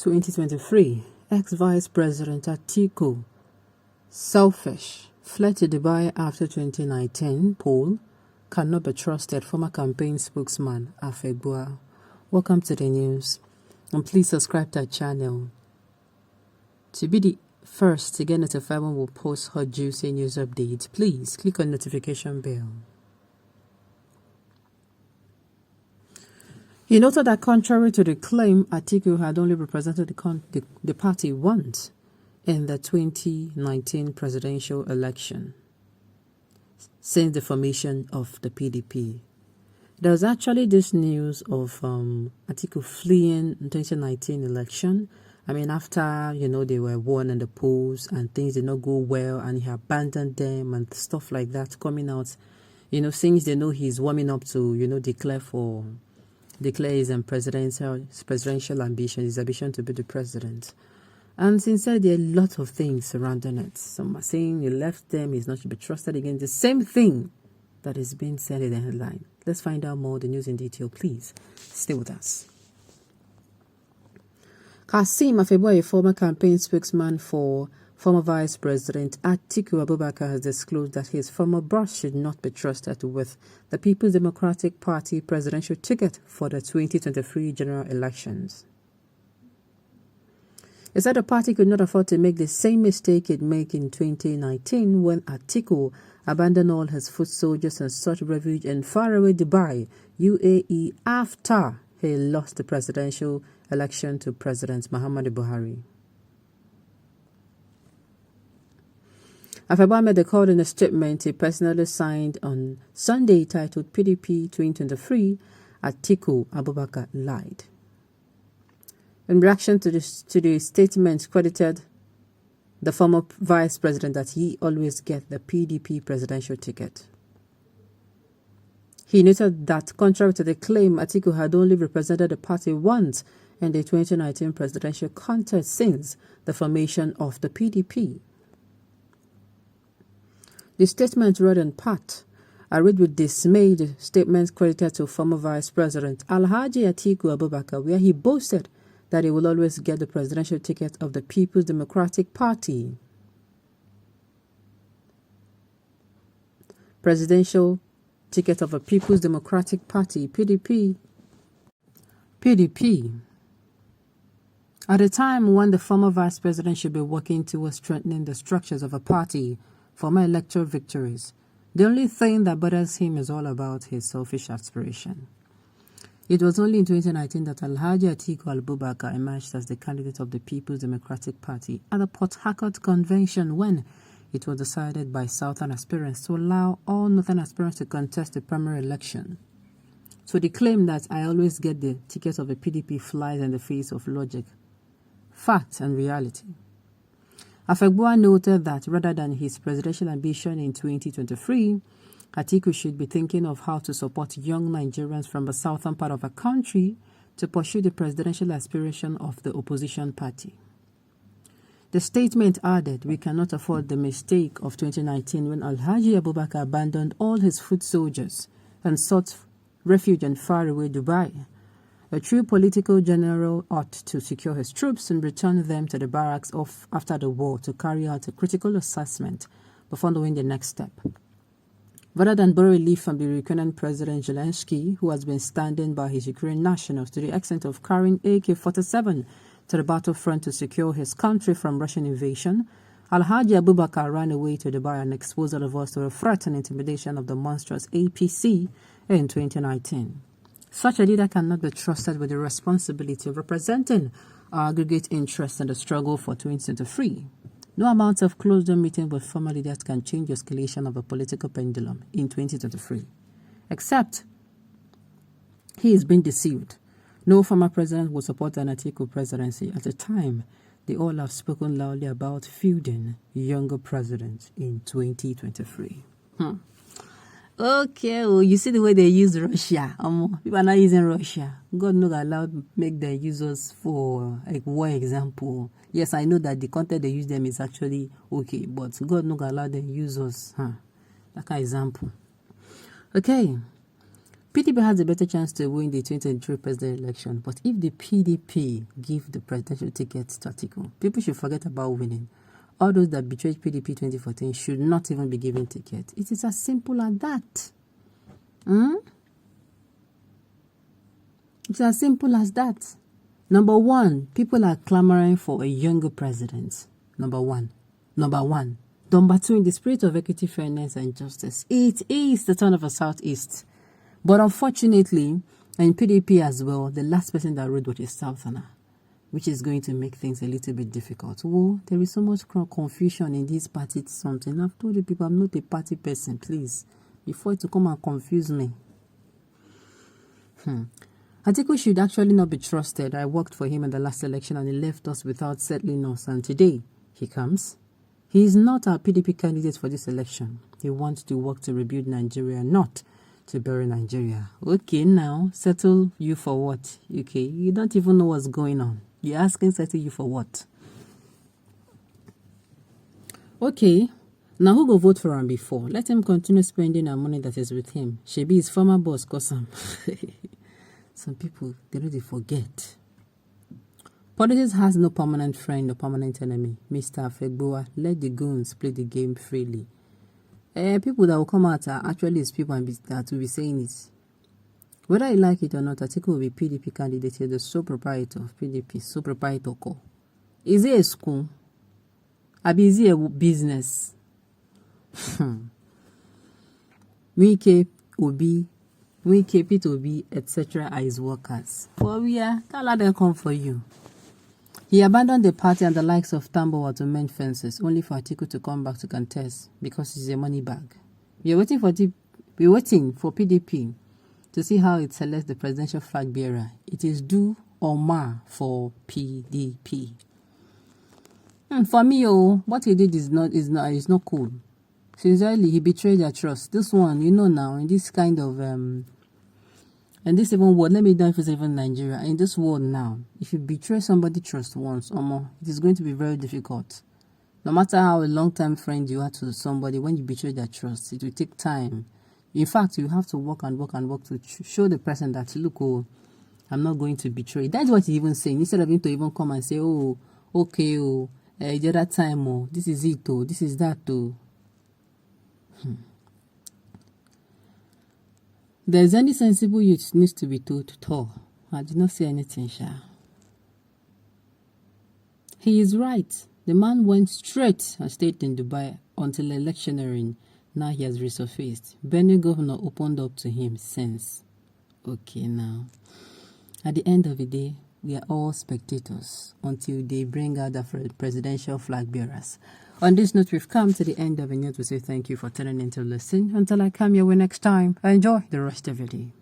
2023, ex-Vice President Atiku, selfish, fled to Dubai after 2019 poll, cannot be trusted, former campaign spokesman Afegua. Welcome to the news, and please subscribe to our channel to be the first to get notified when we'll post hot juicy news updates. Please click on notification bell. He noted that contrary to the claim, Atiku had only represented the party once in the 2019 presidential election since the formation of the PDP. There was actually this news of Atiku fleeing in 2019 election. I mean, after, they were won in the polls and things did not go well and he abandoned them and stuff like that coming out, since they know he's warming up to, declare his presidential ambition, his ambition to be the president. And since then, there are a lot of things surrounding it. Some are saying he left them, he's not to be trusted again. The same thing that is being said in the headline. Let's find out more, the news in detail. Please stay with us. Kasim Afeboy, a former campaign spokesman for former Vice President Atiku Abubakar, has disclosed that his former boss should not be trusted with the People's Democratic Party presidential ticket for the 2023 general elections. He said the party could not afford to make the same mistake it made in 2019 when Atiku abandoned all his foot soldiers and sought refuge in faraway Dubai, UAE, after he lost the presidential election to President Muhammadu Buhari. Afeboy made the call in a statement he personally signed on Sunday titled PDP 2023, Atiku Abubakar lied. In reaction to the statement credited the former vice president that he always gets the PDP presidential ticket. He noted that contrary to the claim, Atiku had only represented the party once in the 2019 presidential contest since the formation of the PDP. The statement read in part, I read with dismay the statement credited to former Vice President Alhaji Atiku Abubakar, where he boasted that he will always get the presidential ticket of the People's Democratic Party. Presidential ticket of the People's Democratic Party, PDP. At a time when the former vice president should be working towards strengthening the structures of a party for more electoral victories, the only thing that bothers him is all about his selfish aspiration. It was only in 2019 that Alhaji Atiku Abubakar emerged as the candidate of the People's Democratic Party at the Port Harcourt Convention when it was decided by Southern aspirants to allow all Northern aspirants to contest the primary election. So the claim that I always get the ticket of the PDP flies in the face of logic, fact and reality. Afegua noted that rather than his presidential ambition in 2023, Atiku should be thinking of how to support young Nigerians from the southern part of the country to pursue the presidential aspiration of the opposition party. The statement added, we cannot afford the mistake of 2019 when Alhaji Abubakar abandoned all his foot soldiers and sought refuge in faraway Dubai. A true political general ought to secure his troops and return them to the barracks after the war to carry out a critical assessment before knowing the next step. Rather than borrow relief from the Ukrainian President Zelensky, who has been standing by his Ukrainian nationals to the extent of carrying AK-47 to the battlefront to secure his country from Russian invasion, Alhaji Abubakar ran away to Dubai and exposed all of us to the threat and intimidation of the monstrous APC in 2019. Such a leader cannot be trusted with the responsibility of representing our aggregate interests in the struggle for 2023. No amount of closed-door meeting with former leaders can change the escalation of a political pendulum in 2023. Except he is being deceived. No former president will support an Atiku presidency. At the time, they all have spoken loudly about fielding younger presidents in 2023. Okay, well, you see the way they use Russia. People are not using Russia. God knows allowed make them use us for like war example. Yes, I know that the content they use them is actually okay, but God knows allowed them use us. That kind of example. Okay. PDP has a better chance to win the 2023 president election, but if the PDP give the presidential ticket to Atiku, people should forget about winning. All those that betrayed PDP 2014 should not even be given ticket. It is as simple as that. It's as simple as that. Number one, people are clamoring for a younger president. Number one. Number two, in the spirit of equity, fairness, and justice, it is the turn of the Southeast. But unfortunately, in PDP as well, the last person that ruled was a Southerner, which is going to make things a little bit difficult. Oh, there is so much confusion in this party something. I've told you people, I'm not a party person, please. Before it to come and confuse me. Atiku should actually not be trusted. I worked for him in the last election and he left us without settling us. And today, he comes. He is not our PDP candidate for this election. He wants to work to rebuild Nigeria, not to bury Nigeria. Okay, now, settle you for what? Okay, you don't even know what's going on. You're asking settle you for what? Okay, now who go vote for him before? Let him continue spending our money that is with him. Shebi his former boss, Kosam. Some people, they really forget. Politics has no permanent friend or permanent enemy. Mr. Afegboa, let the goons play the game freely. People that will come out are actually his people and that will be saying it. Whether you like it or not, Atiku will be PDP candidate here, the sole proprietor of PDP, sole proprietor call. Is it a school? Is it a business? Wike Obi, Pete Obi, etc. are his workers. For we are, can't let them come for you. He abandoned the party and the likes of Tambowa to mend fences, only for Atiku to come back to contest because he's a money bag. We're waiting for PDP to see how it selects the presidential flag bearer. It is do or ma for PDP. And for me, what he did is not cool. Sincerely, he betrayed their trust. This one, now, in this kind of and this even world, let me know if it's even Nigeria. In this world now, if you betray somebody trust once or more, it is going to be very difficult. No matter how a long-time friend you are to somebody, when you betray their trust, it will take time. In fact, you have to work to show the person that, look, I'm not going to betray. That's what he's even saying. Instead of him to even come and say, okay, the other time, this is it, this is that, There's any sensible youth needs to be told to talk. I did not say anything, Sha. He is right. The man went straight and stayed in Dubai until electioneering. Now he has resurfaced. Benue governor opened up to him since. Okay, now. At the end of the day, we are all spectators until they bring out the presidential flag bearers. On this note, we've come to the end of the news. We say thank you for tuning in to listen. Until I come your way next time, enjoy the rest of your day.